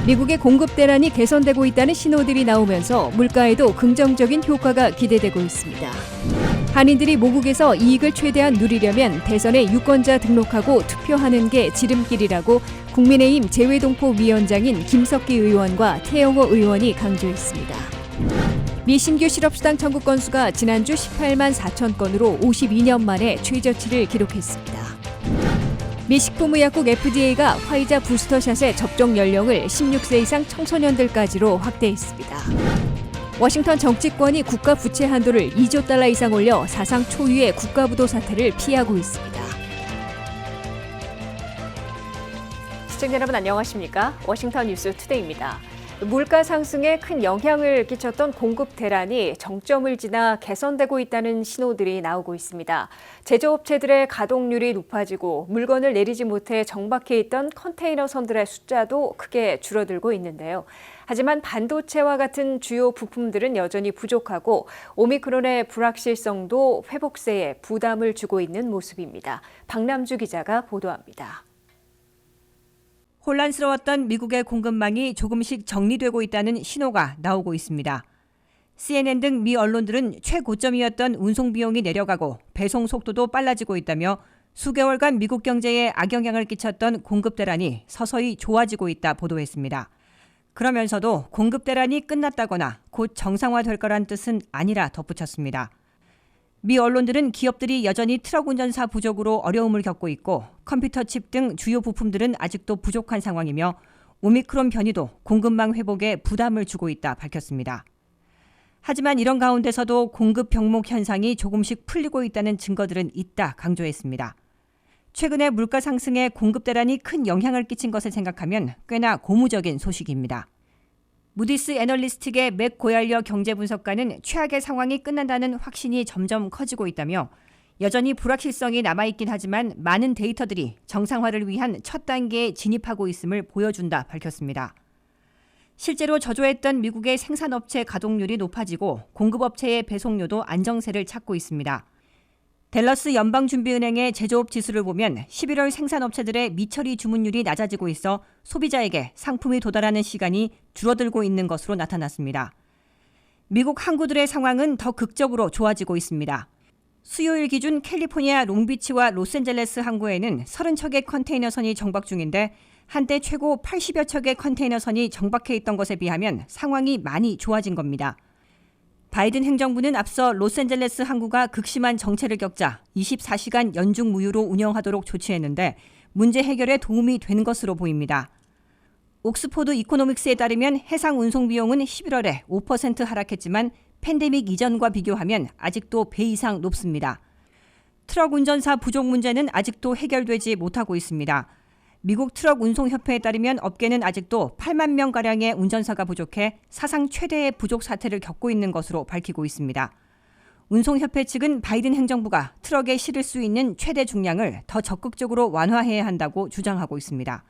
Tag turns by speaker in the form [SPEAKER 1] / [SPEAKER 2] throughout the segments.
[SPEAKER 1] 미국의 공급 대란이 개선되고 있다는 신호들이 나오면서 물가에도 긍정적인 효과가 기대되고 있습니다. 한인들이 모국에서 이익을 최대한 누리려면 대선에 유권자 등록하고 투표하는 게 지름길이라고 국민의힘 재외동포위원장인 김석기 의원과 태영호 의원이 강조했습니다. 미 신규 실업수당 청구 건수가 지난주 18만 4천 건으로 52년 만에 최저치를 기록했습니다. 미 식품의약국 FDA가 화이자 부스터샷의 접종 연령을 16세 이상 청소년들까지로 확대했습니다. 워싱턴 정치권이 국가 부채 한도를 2조 달러 이상 올려 사상 초유의 국가부도 사태를 피하고 있습니다. 시청자 여러분 안녕하십니까? 워싱턴 뉴스 투데이입니다. 물가 상승에 큰 영향을 끼쳤던 공급 대란이 정점을 지나 개선되고 있다는 신호들이 나오고 있습니다. 제조업체들의 가동률이 높아지고 물건을 내리지 못해 정박해 있던 컨테이너 선들의 숫자도 크게 줄어들고 있는데요. 하지만 반도체와 같은 주요 부품들은 여전히 부족하고 오미크론의 불확실성도 회복세에 부담을 주고 있는 모습입니다. 박남주 기자가 보도합니다.
[SPEAKER 2] 혼란스러웠던 미국의 공급망이 조금씩 정리되고 있다는 신호가 나오고 있습니다. CNN 등 미 언론들은 최고점이었던 운송 비용이 내려가고 배송 속도도 빨라지고 있다며 수개월간 미국 경제에 악영향을 끼쳤던 공급 대란이 서서히 좋아지고 있다 보도했습니다. 그러면서도 공급 대란이 끝났다거나 곧 정상화될 거란 뜻은 아니라 덧붙였습니다. 미 언론들은 기업들이 여전히 트럭 운전사 부족으로 어려움을 겪고 있고 컴퓨터 칩 등 주요 부품들은 아직도 부족한 상황이며 오미크론 변이도 공급망 회복에 부담을 주고 있다 밝혔습니다. 하지만 이런 가운데서도 공급 병목 현상이 조금씩 풀리고 있다는 증거들은 있다 강조했습니다. 최근에 물가 상승에 공급 대란이 큰 영향을 끼친 것을 생각하면 꽤나 고무적인 소식입니다. 무디스 애널리스트계 맥 고얄려 경제분석가는 최악의 상황이 끝난다는 확신이 점점 커지고 있다며 여전히 불확실성이 남아있긴 하지만 많은 데이터들이 정상화를 위한 첫 단계에 진입하고 있음을 보여준다 밝혔습니다. 실제로 저조했던 미국의 생산업체 가동률이 높아지고 공급업체의 배송료도 안정세를 찾고 있습니다. 댈러스 연방준비은행의 제조업 지수를 보면 11월 생산업체들의 미처리 주문율이 낮아지고 있어 소비자에게 상품이 도달하는 시간이 줄어들고 있는 것으로 나타났습니다. 미국 항구들의 상황은 더 극적으로 좋아지고 있습니다. 수요일 기준 캘리포니아 롱비치와 로스앤젤레스 항구에는 30척의 컨테이너선이 정박 중인데 한때 최고 80여 척의 컨테이너선이 정박해 있던 것에 비하면 상황이 많이 좋아진 겁니다. 바이든 행정부는 앞서 로스앤젤레스 항구가 극심한 정체를 겪자 24시간 연중 무휴로 운영하도록 조치했는데 문제 해결에 도움이 된 것으로 보입니다. 옥스포드 이코노믹스에 따르면 해상 운송 비용은 11월에 5% 하락했지만 팬데믹 이전과 비교하면 아직도 배 이상 높습니다. 트럭 운전사 부족 문제는 아직도 해결되지 못하고 있습니다. 미국 트럭 운송협회에 따르면 업계는 아직도 8만 명가량의 운전사가 부족해 사상 최대의 부족 사태를 겪고 있는 것으로 밝히고 있습니다. 운송협회 측은 바이든 행정부가 트럭에 실을 수 있는 최대 중량을 더 적극적으로 완화해야 한다고 주장하고 있습니다.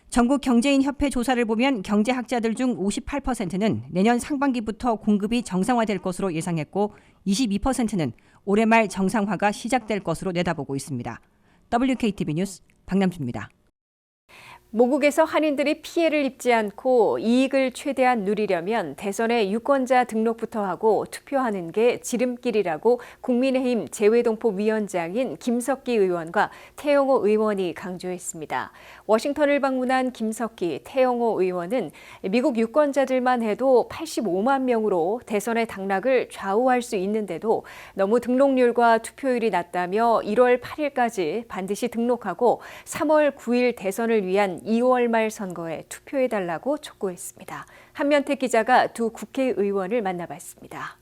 [SPEAKER 2] 전국 경제인협회 조사를 보면 경제학자들 중 58%는 내년 상반기부터 공급이 정상화될 것으로 예상했고 22%는 올해 말 정상화가 시작될 것으로 내다보고 있습니다. WKTV 뉴스 박남주입니다.
[SPEAKER 1] 모국에서 한인들이 피해를 입지 않고 이익을 최대한 누리려면 대선에 유권자 등록부터 하고 투표하는 게 지름길이라고 국민의힘 재외동포위원장인 김석기 의원과 태영호 의원이 강조했습니다. 워싱턴을 방문한 김석기, 태영호 의원은 미국 유권자들만 해도 85만 명으로 대선의 당락을 좌우할 수 있는데도 너무 등록률과 투표율이 낮다며 1월 8일까지 반드시 등록하고 3월 9일 대선을 위한 2월 말 선거에 투표해달라고 촉구했습니다. 한면택 기자가 두 국회의원을 만나봤습니다.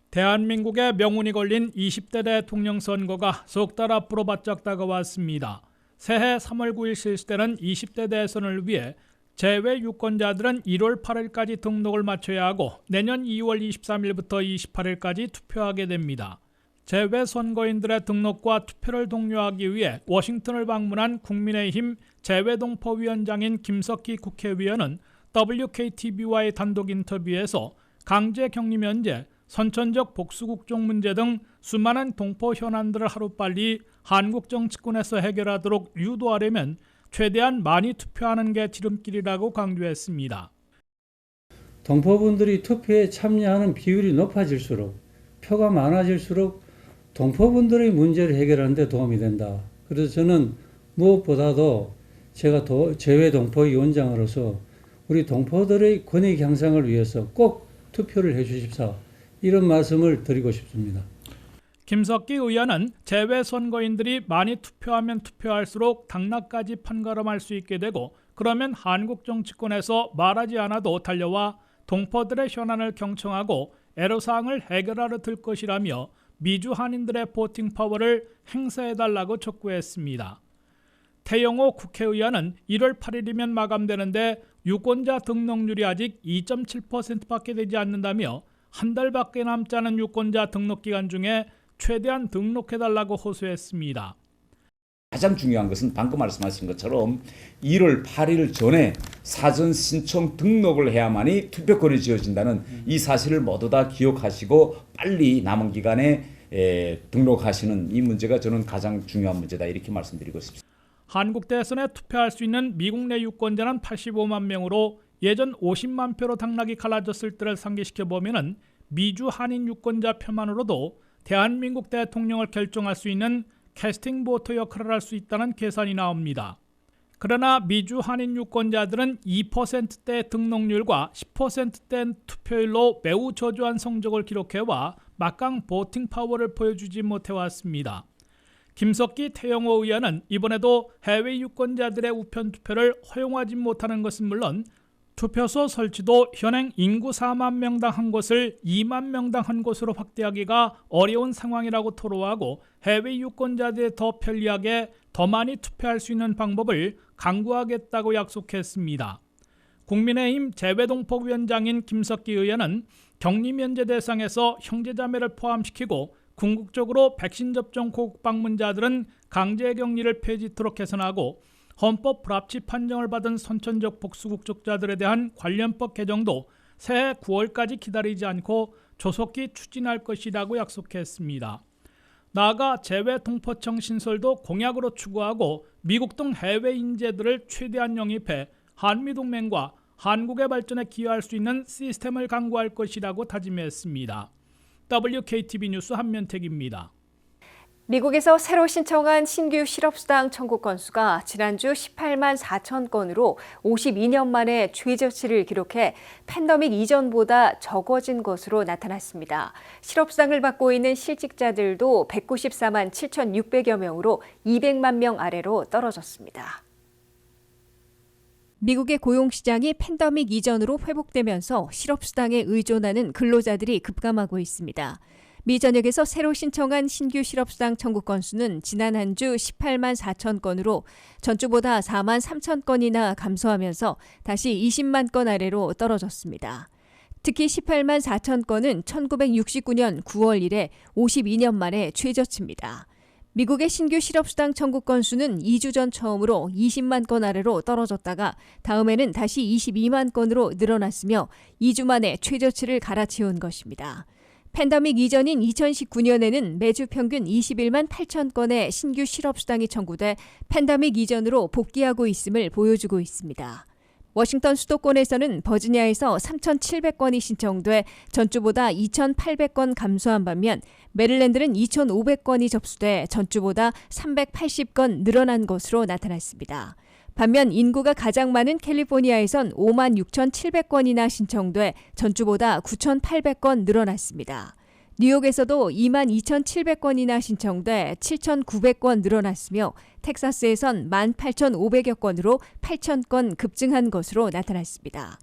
[SPEAKER 3] 대한민국의 명운이 걸린 20대 대통령 선거가 석 달 앞으로 바짝 다가왔습니다. 새해 3월 9일 실시되는 20대 대선을 위해 제외 유권자들은 1월 8일까지 등록을 마쳐야 하고 내년 2월 23일부터 28일까지 투표하게 됩니다. 제외 선거인들의 등록과 투표를 독려하기 위해 워싱턴을 방문한 국민의힘 재외동포위원장인 김석기 국회의원은 WKTV와의 단독 인터뷰에서 강제 격리 면제, 선천적 복수국적 문제 등 수많은 동포 현안들을 하루빨리 한국 정치권에서 해결하도록 유도하려면 최대한 많이 투표하는 게 지름길이라고 강조했습니다.
[SPEAKER 4] 동포분들이 투표에 참여하는 비율이 높아질수록 표가 많아질수록 동포분들의 문제를 해결하는 데 도움이 된다. 그래서 저는 무엇보다도 제가 재외동포위원장으로서 우리 동포들의 권익 향상을 위해서 꼭 투표를 해 주십사. 이런 말씀을 드리고 싶습니다.
[SPEAKER 3] 김석기 의원은 재외선거인들이 많이 투표하면 투표할수록 당락까지 판가름할 수 있게 되고 그러면 한국 정치권에서 말하지 않아도 달려와 동포들의 현안을 경청하고 애로사항을 해결하러 들 것이라며 미주 한인들의 보팅 파워를 행사해달라고 촉구했습니다. 태영호 국회의원은 1월 8일이면 마감되는데 유권자 등록률이 아직 2.7%밖에 되지 않는다며 한 달밖에 남지 않은 유권자 등록 기간 중에 최대한 등록해달라고 호소했습니다.
[SPEAKER 5] 가장 중요한 것은 방금 말씀하신 것처럼 1월 8일 전에 사전 신청 등록을 해야만이 투표권이 쥐어진다는 이 사실을 모두 다 기억하시고 빨리 남은 기간에 등록하시는 이 문제가 저는 가장 중요한 문제다 이렇게 말씀드리고 싶습니다.
[SPEAKER 3] 한국 대선에 투표할 수 있는 미국 내 유권자는 85만 명으로 예전 50만 표로 당락이 갈라졌을 때를 상기시켜 보면은 미주 한인 유권자 표만으로도 대한민국 대통령을 결정할 수 있는 캐스팅 보터 역할을 할 수 있다는 계산이 나옵니다. 그러나 미주 한인 유권자들은 2%대 등록률과 10%대 투표율로 매우 저조한 성적을 기록해와 막강 보팅 파워를 보여주지 못해왔습니다. 김석기 태영호 의원은 이번에도 해외 유권자들의 우편 투표를 허용하지 못하는 것은 물론 투표소 설치도 현행 인구 4만 명당 한 곳을 2만 명당 한 곳으로 확대하기가 어려운 상황이라고 토로하고 해외 유권자들이 더 편리하게 더 많이 투표할 수 있는 방법을 강구하겠다고 약속했습니다. 국민의힘 재외동포위원장인 김석기 의원은 격리 면제 대상에서 형제자매를 포함시키고 궁극적으로 백신 접종 고국 방문자들은 강제 격리를 폐지토록 개선하고 헌법 불합치 판정을 받은 선천적 복수 국적자들에 대한 관련법 개정도 새해 9월까지 기다리지 않고 조속히 추진할 것이라고 약속했습니다. 나아가 재외동포청 신설도 공약으로 추구하고 미국 등 해외 인재들을 최대한 영입해 한미동맹과 한국의 발전에 기여할 수 있는 시스템을 강구할 것이라고 다짐했습니다. WKTV 뉴스 한면택입니다.
[SPEAKER 1] 미국에서 새로 신청한 신규 실업수당 청구 건수가 지난주 18만 4천 건으로 52년 만에 최저치를 기록해 팬데믹 이전보다 적어진 것으로 나타났습니다. 실업수당을 받고 있는 실직자들도 194만 7,600여 명으로 200만 명 아래로 떨어졌습니다. 미국의 고용시장이 팬데믹 이전으로 회복되면서 실업수당에 의존하는 근로자들이 급감하고 있습니다. 미 전역에서 새로 신청한 신규 실업수당 청구 건수는 지난 한 주 18만 4천 건으로 전주보다 4만 3천 건이나 감소하면서 다시 20만 건 아래로 떨어졌습니다. 특히 18만 4천 건은 1969년 9월 이래 52년 만에 최저치입니다. 미국의 신규 실업수당 청구 건수는 2주 전 처음으로 20만 건 아래로 떨어졌다가 다음에는 다시 22만 건으로 늘어났으며 2주 만에 최저치를 갈아치운 것입니다. 팬데믹 이전인 2019년에는 매주 평균 21만 8천 건의 신규 실업수당이 청구돼 팬데믹 이전으로 복귀하고 있음을 보여주고 있습니다. 워싱턴 수도권에서는 버지니아에서 3,700건이 신청돼 전주보다 2,800건 감소한 반면 메릴랜드는 2,500건이 접수돼 전주보다 380건 늘어난 것으로 나타났습니다. 반면 인구가 가장 많은 캘리포니아에선 5만 6,700건이나 신청돼 전주보다 9,800건 늘어났습니다. 뉴욕에서도 2만 2,700건이나 신청돼 7,900건 늘어났으며 텍사스에선 18,500여 건으로 8,000건 급증한 것으로 나타났습니다.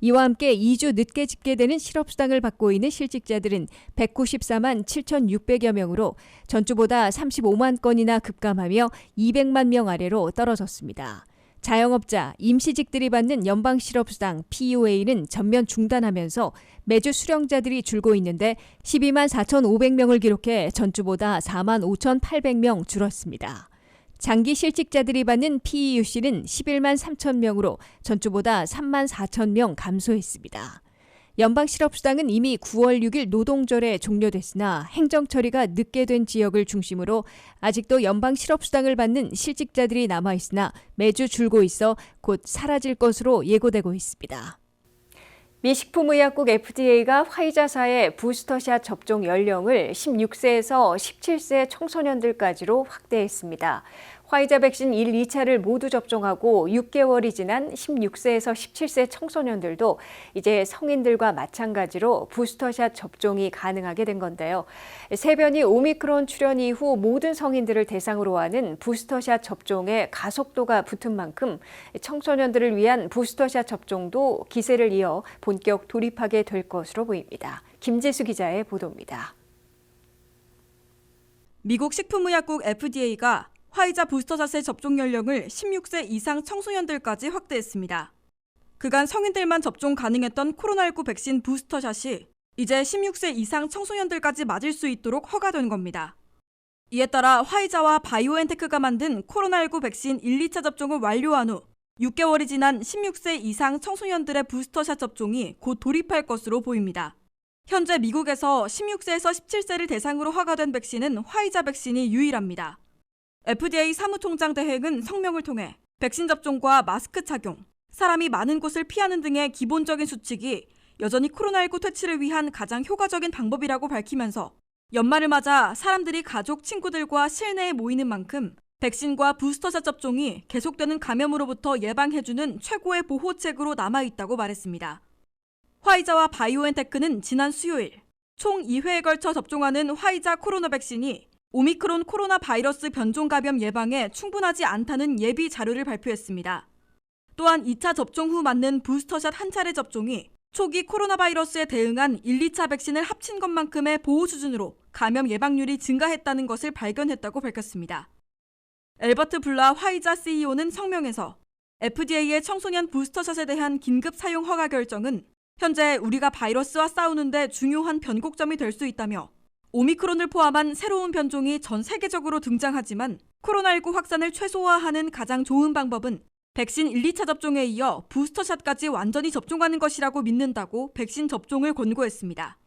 [SPEAKER 1] 이와 함께 2주 늦게 집계되는 실업수당을 받고 있는 실직자들은 194만 7,600여 명으로 전주보다 35만 건이나 급감하며 200만 명 아래로 떨어졌습니다. 자영업자, 임시직들이 받는 연방실업수당 PUA는 전면 중단하면서 매주 수령자들이 줄고 있는데 12만 4,500명을 기록해 전주보다 4만 5,800명 줄었습니다. 장기 실직자들이 받는 PEUC는 11만 3천 명으로 전주보다 3만 4천 명 감소했습니다. 연방실업수당은 이미 9월 6일 노동절에 종료됐으나 행정 처리가 늦게 된 지역을 중심으로 아직도 연방실업수당을 받는 실직자들이 남아있으나 매주 줄고 있어 곧 사라질 것으로 예고되고 있습니다. 미 식품의약국 FDA가 화이자사의 부스터샷 접종 연령을 16세에서 17세 청소년들까지로 확대했습니다. 화이자 백신 1, 2차를 모두 접종하고 6개월이 지난 16세에서 17세 청소년들도 이제 성인들과 마찬가지로 부스터샷 접종이 가능하게 된 건데요. 세변이 오미크론 출현 이후 모든 성인들을 대상으로 하는 부스터샷 접종에 가속도가 붙은 만큼 청소년들을 위한 부스터샷 접종도 기세를 이어 본격 돌입하게 될 것으로 보입니다. 김지수 기자의 보도입니다.
[SPEAKER 6] 미국 식품의약국 FDA가 화이자 부스터샷의 접종 연령을 16세 이상 청소년들까지 확대했습니다. 그간 성인들만 접종 가능했던 코로나19 백신 부스터샷이 이제 16세 이상 청소년들까지 맞을 수 있도록 허가된 겁니다. 이에 따라 화이자와 바이오엔테크가 만든 코로나19 백신 1, 2차 접종을 완료한 후 6개월이 지난 16세 이상 청소년들의 부스터샷 접종이 곧 돌입할 것으로 보입니다. 현재 미국에서 16세에서 17세를 대상으로 허가된 백신은 화이자 백신이 유일합니다. FDA 사무총장 대행은 성명을 통해 백신 접종과 마스크 착용, 사람이 많은 곳을 피하는 등의 기본적인 수칙이 여전히 코로나19 퇴치를 위한 가장 효과적인 방법이라고 밝히면서 연말을 맞아 사람들이 가족, 친구들과 실내에 모이는 만큼 백신과 부스터샷 접종이 계속되는 감염으로부터 예방해주는 최고의 보호책으로 남아있다고 말했습니다. 화이자와 바이오엔테크는 지난 수요일 총 2회에 걸쳐 접종하는 화이자 코로나 백신이 오미크론 코로나 바이러스 변종 감염 예방에 충분하지 않다는 예비 자료를 발표했습니다. 또한 2차 접종 후 맞는 부스터샷 한 차례 접종이 초기 코로나 바이러스에 대응한 1, 2차 백신을 합친 것만큼의 보호 수준으로 감염 예방률이 증가했다는 것을 발견했다고 밝혔습니다. 엘버트 블라 화이자 CEO는 성명에서 FDA의 청소년 부스터샷에 대한 긴급 사용 허가 결정은 현재 우리가 바이러스와 싸우는데 중요한 변곡점이 될 수 있다며 오미크론을 포함한 새로운 변종이 전 세계적으로 등장하지만 코로나19 확산을 최소화하는 가장 좋은 방법은 백신 1, 2차 접종에 이어 부스터샷까지 완전히 접종하는 것이라고 믿는다고 백신 접종을 권고했습니다.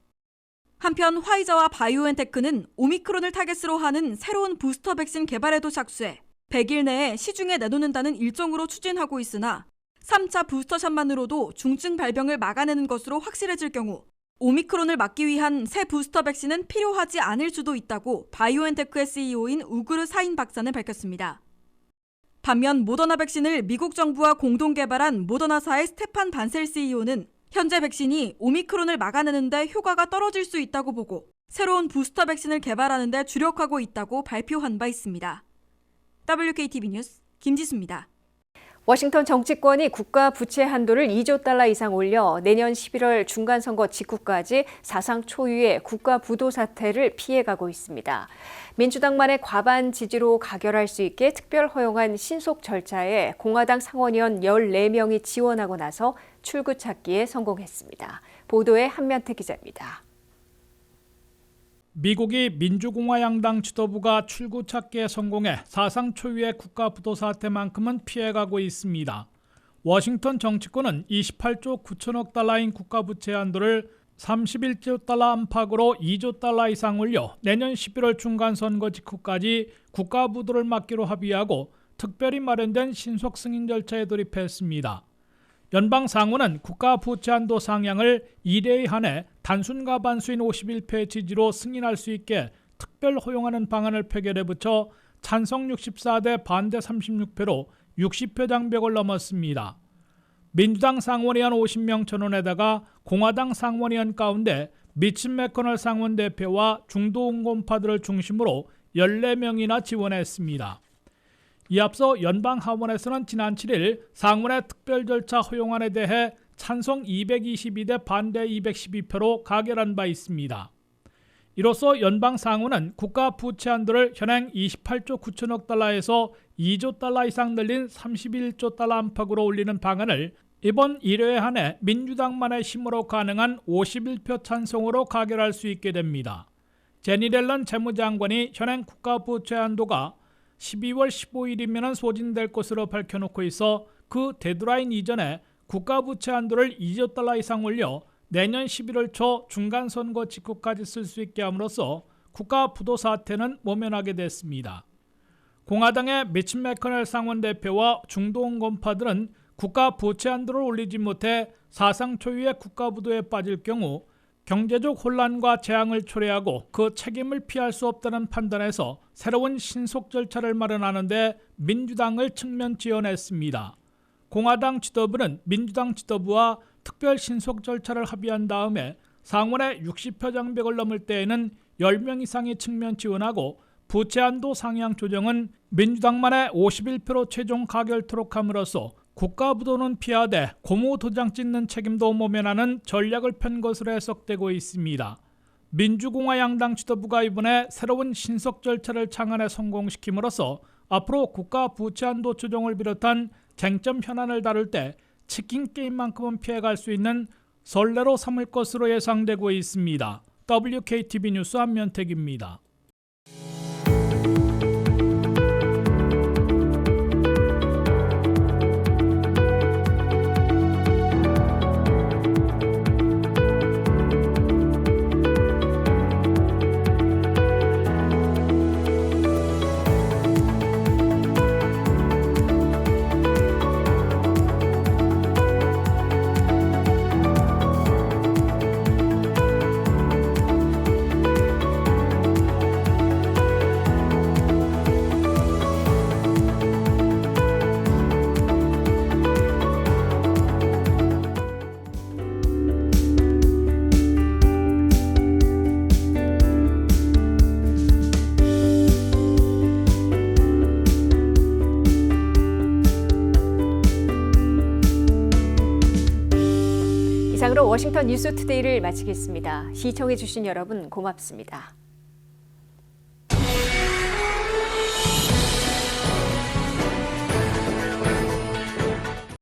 [SPEAKER 6] 한편 화이자와 바이오엔테크는 오미크론을 타겟으로 하는 새로운 부스터 백신 개발에도 착수해 100일 내에 시중에 내놓는다는 일정으로 추진하고 있으나 3차 부스터샷만으로도 중증 발병을 막아내는 것으로 확실해질 경우 오미크론을 막기 위한 새 부스터 백신은 필요하지 않을 수도 있다고 바이오엔테크의 CEO인 우그르 사인 박사는 밝혔습니다. 반면 모더나 백신을 미국 정부와 공동 개발한 모더나사의 스테판 반셀 CEO는 현재 백신이 오미크론을 막아내는 데 효과가 떨어질 수 있다고 보고 새로운 부스터 백신을 개발하는 데 주력하고 있다고 발표한 바 있습니다. WKTV 뉴스 김지수입니다.
[SPEAKER 1] 워싱턴 정치권이 국가 부채 한도를 2조 달러 이상 올려 내년 11월 중간선거 직후까지 사상 초유의 국가 부도 사태를 피해가고 있습니다. 민주당만의 과반 지지로 가결할 수 있게 특별 허용한 신속 절차에 공화당 상원의원 14명이 지원하고 나서 출구 찾기에 성공했습니다. 보도에 한면태 기자입니다.
[SPEAKER 3] 미국이 민주공화 양당 지도부가 출구 찾기에 성공해 사상 초유의 국가 부도 사태만큼은 피해가고 있습니다. 워싱턴 정치권은 28조 9천억 달러인 국가 부채 한도를 31조 달러 안팎으로 2조 달러 이상 올려 내년 11월 중간선거 직후까지 국가 부도를 막기로 합의하고 특별히 마련된 신속 승인 절차에 돌입했습니다. 연방 상원은 국가 부채 한도 상향을 2례에 한해 단순 과반수인 51표의 지지로 승인할 수 있게 특별 허용하는 방안을 표결에 붙여 찬성 64대 반대 36표로 60표 장벽을 넘었습니다. 민주당 상원의원 50명 전원에다가 공화당 상원의원 가운데 미치 매커널 상원 대표와 중도 온건파들을 중심으로 14명이나 지원했습니다. 이 앞서 연방 하원에서는 지난 7일 상원의 특별 절차 허용안에 대해 찬성 222대 반대 212표로 가결한 바 있습니다. 이로써 연방 상원은 국가 부채 한도를 현행 28조 9천억 달러에서 2조 달러 이상 늘린 31조 달러 안팎으로 올리는 방안을 이번 1회에 한해 민주당만의 힘으로 가능한 51표 찬성으로 가결할 수 있게 됩니다. 제니 렐런 재무장관이 현행 국가 부채 한도가 12월 15일이면 소진될 것으로 밝혀놓고 있어 그 데드라인 이전에 국가 부채 한도를 2조 달러 이상 올려 내년 11월 초 중간선거 직후까지 쓸 수 있게 함으로써 국가 부도 사태는 모면하게 됐습니다. 공화당의 미치 매커넬 상원대표와 중도원 건파들은 국가 부채 한도를 올리지 못해 사상 초유의 국가 부도에 빠질 경우 경제적 혼란과 재앙을 초래하고 그 책임을 피할 수 없다는 판단에서 새로운 신속 절차를 마련하는 데 민주당을 측면 지원했습니다. 공화당 지도부는 민주당 지도부와 특별 신속 절차를 합의한 다음에 상원의 60표 장벽을 넘을 때에는 10명 이상이 측면 지원하고 부채 한도 상향 조정은 민주당만의 51표로 최종 가결토록 함으로써 국가 부도는 피하되 고무 도장 찍는 책임도 모면하는 전략을 편 것으로 해석되고 있습니다. 민주공화 양당 지도부가 이번에 새로운 신속 절차를 창안에 성공시킴으로써 앞으로 국가 부채 한도 조정을 비롯한 쟁점 현안을 다룰 때 치킨 게임만큼은 피해갈 수 있는 선례로 삼을 것으로 예상되고 있습니다. WKTV 뉴스 안면택입니다.
[SPEAKER 1] 이상으로 워싱턴 뉴스투데이를 마치겠습니다. 시청해주신 여러분 고맙습니다.